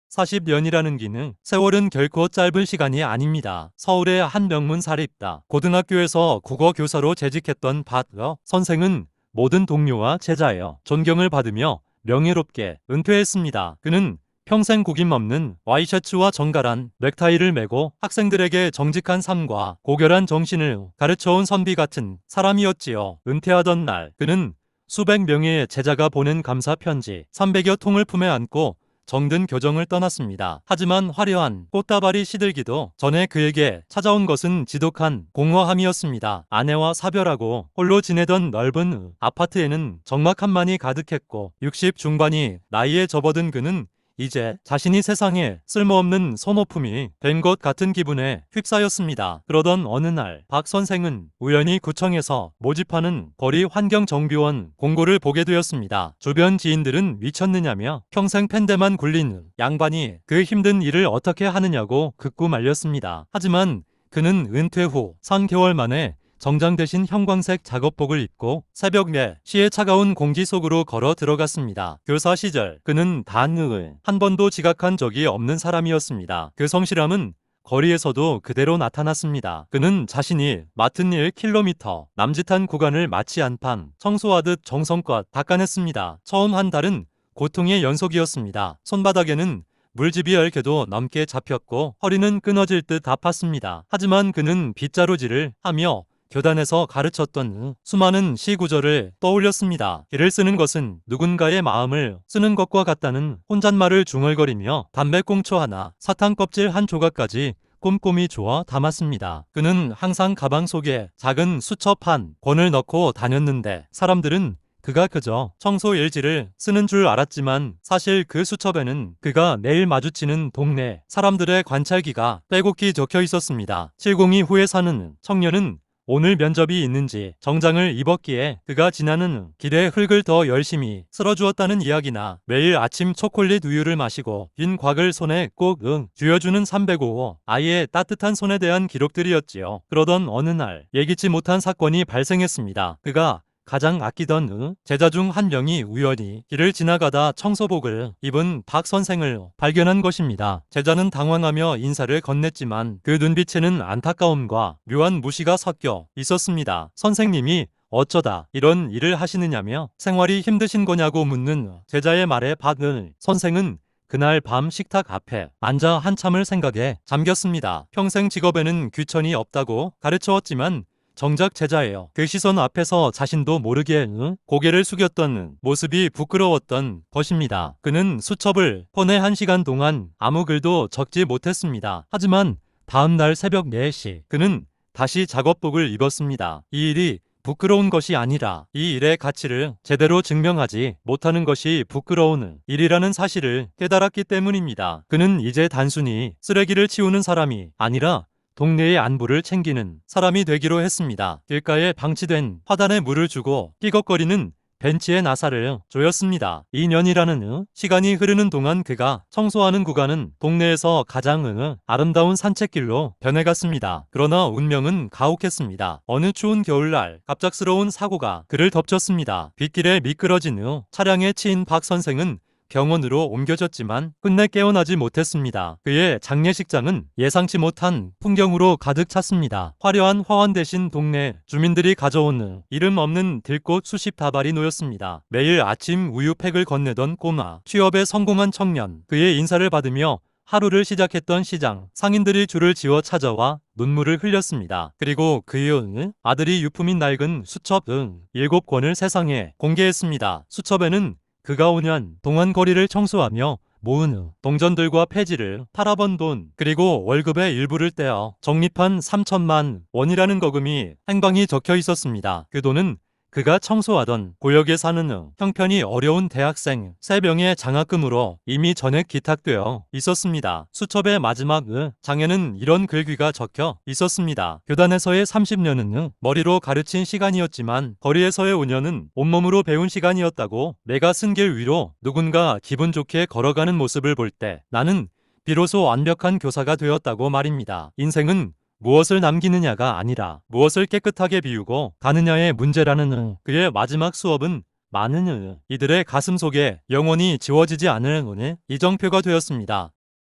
40년이라는 기는 세월은 결코 짧은 시간이 아닙니다. 서울의 한 명문 사립다 고등학교에서 국어 교사로 재직했던 박 선생은 모든 동료와 제자여 존경을 받으며 명예롭게 은퇴했습니다. 그는 평생 구김없는 와이셔츠와 정갈한 넥타이를 메고 학생들에게 정직한 삶과 고결한 정신을 가르쳐온 선비 같은 사람이었지요. 은퇴하던 날 그는 수백 명의 제자가 보낸 감사 편지 300여 통을 품에 안고 정든 교정을 떠났습니다. 하지만 화려한 꽃다발이 시들기도 전에 그에게 찾아온 것은 지독한 공허함이었습니다. 아내와 사별하고 홀로 지내던 넓은 아파트에는 적막함만이 가득했고 60 중반이 나이에 접어든 그는 이제 자신이 세상에 쓸모없는 소모품이 된 것 같은 기분에 휩싸였습니다. 그러던 어느 날 박 선생은 우연히 구청에서 모집하는 거리 환경정비원 공고를 보게 되었습니다. 주변 지인들은 미쳤느냐며 평생 펜대만 굴린 양반이 그 힘든 일을 어떻게 하느냐고 극구 말렸습니다. 하지만 그는 은퇴 후 3개월 만에 정장 대신 형광색 작업복을 입고 새벽 4시에 차가운 공기 속으로 걸어 들어갔습니다. 교사 시절 그는 단 한 번도 지각한 적이 없는 사람이었습니다. 그 성실함은 거리에서도 그대로 나타났습니다. 그는 자신이 맡은 일 킬로미터 남짓한 구간을 마치 안판 청소하듯 정성껏 닦아냈습니다. 처음 한 달은 고통의 연속이었습니다. 손바닥에는 물집이 10개도 넘게 잡혔고 허리는 끊어질 듯 아팠습니다. 하지만 그는 빗자루질을 하며 교단에서 가르쳤던 수많은 시 구절을 떠올렸습니다. 글을 쓰는 것은 누군가의 마음을 쓰는 것과 같다는 혼잣말을 중얼거리며 담배꽁초 하나, 사탕 껍질 한 조각까지 꼼꼼히 조아 담았습니다. 그는 항상 가방 속에 작은 수첩 한 권을 넣고 다녔는데 사람들은 그가 그저 청소 일지를 쓰는 줄 알았지만 사실 그 수첩에는 그가 매일 마주치는 동네 사람들의 관찰기가 빼곡히 적혀 있었습니다. 702 후에 사는 청년은 오늘 면접이 있는지 정장을 입었기에 그가 지나는 길에 흙을 더 열심히 쓸어주었다는 이야기나 매일 아침 초콜릿 우유를 마시고 빈 곽을 손에 꼭 쥐어주는 305호 아이의 따뜻한 손에 대한 기록들이었지요. 그러던 어느 날 예기치 못한 사건이 발생했습니다. 그가 가장 아끼던 제자 중 한 명이 우연히 길을 지나가다 청소복을 입은 박 선생을 발견한 것입니다. 제자는 당황하며 인사를 건넸지만 그 눈빛에는 안타까움과 묘한 무시가 섞여 있었습니다. 선생님이 어쩌다 이런 일을 하시느냐며 생활이 힘드신 거냐고 묻는 제자의 말에 박 선생은 그날 밤 식탁 앞에 앉아 한참을 생각에 잠겼습니다. 평생 직업에는 귀천이 없다고 가르쳐왔지만 정작 제자예요. 그 시선 앞에서 자신도 모르게 고개를 숙였던 모습이 부끄러웠던 것입니다. 그는 수첩을 폰에 1시간 동안 아무 글도 적지 못했습니다. 하지만 다음 날 새벽 4시 그는 다시 작업복을 입었습니다. 이 일이 부끄러운 것이 아니라 이 일의 가치를 제대로 증명하지 못하는 것이 부끄러운 일이라는 사실을 깨달았기 때문입니다. 그는 이제 단순히 쓰레기를 치우는 사람이 아니라 동네의 안부를 챙기는 사람이 되기로 했습니다. 길가에 방치된 화단에 물을 주고 끼걱거리는 벤치의 나사를 조였습니다. 2년이라는 시간이 흐르는 동안 그가 청소하는 구간은 동네에서 가장 아름다운 산책길로 변해갔습니다. 그러나 운명은 가혹했습니다. 어느 추운 겨울날 갑작스러운 사고가 그를 덮쳤습니다. 빗길에 미끄러진 차량에 치인 박 선생은 병원으로 옮겨졌지만 끝내 깨어나지 못했습니다. 그의 장례식장은 예상치 못한 풍경으로 가득 찼습니다. 화려한 화환 대신 동네 주민들이 가져온 이름 없는 들꽃 수십 다발이 놓였습니다. 매일 아침 우유팩을 건네던 꼬마, 취업에 성공한 청년, 그의 인사를 받으며 하루를 시작했던 시장, 상인들이 줄을 지어 찾아와 눈물을 흘렸습니다. 그리고 그의 아들이 유품인 낡은 수첩 7권을 세상에 공개했습니다. 수첩에는 그가 5년 동안 거리를 청소하며 모은 동전들과 폐지를 팔아번 돈 그리고 월급의 일부를 떼어 적립한 3천만 원이라는 거금이 행방이 적혀 있었습니다. 그 돈은 그가 청소하던 구역에 사는 형편이 어려운 대학생 3명의 장학금으로 이미 전액 기탁되어 있었습니다. 수첩의 마지막 장에는 이런 글귀가 적혀 있었습니다. 교단에서의 30년은 머리로 가르친 시간이었지만 거리에서의 5년은 온몸으로 배운 시간이었다고. 내가 쓴 길 위로 누군가 기분 좋게 걸어가는 모습을 볼 때 나는 비로소 완벽한 교사가 되었다고 말입니다. 인생은 무엇을 남기느냐가 아니라 무엇을 깨끗하게 비우고 가느냐의 문제라는 그의 마지막 수업은 많은 이들의 가슴 속에 영원히 지워지지 않을 이정표가 되었습니다.